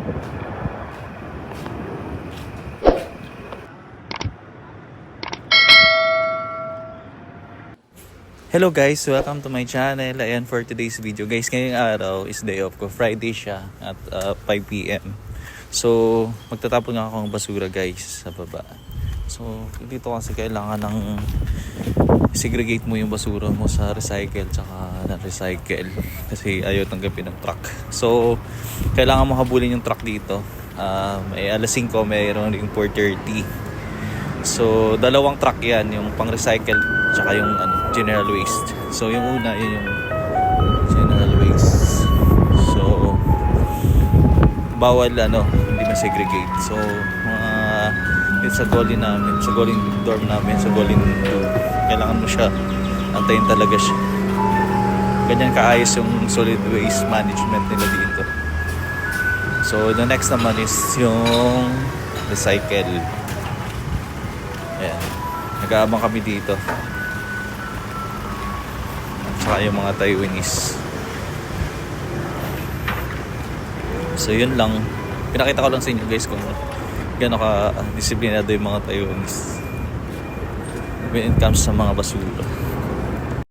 Hello guys, welcome to my channel. Ayan for today's video. Guys, ngayong araw is day off ko. Friday siya at 5 p.m. So, magtatapon nga ako ng basura guys sa baba. So, dito kasi kailangan ng segregate mo yung basura mo sa recycle tsaka na-recycle kasi ayaw tanggapin ng truck. So, kailangan mo habulin yung truck dito. May alas 5, mayroon yung 4:30. So, dalawang truck yan, yung pang-recycle tsaka yung general waste. So, yung una, yun yung general waste. So, bawal hindi ma-segregate. So, sa golden namin, sa golden dorm namin, sa golden 2, kailangan mo siya, antayin talaga siya. Ganyan kaayos yung solid waste management nila dito. So, the next naman is yung recycle. Ayan. Nag-aabang kami dito. At saka yung mga Taiwanese. So yun lang. Pinakita ko lang sa inyo guys kung gano'n ka disiplinado yung mga Taiwanese when it comes sa mga basura.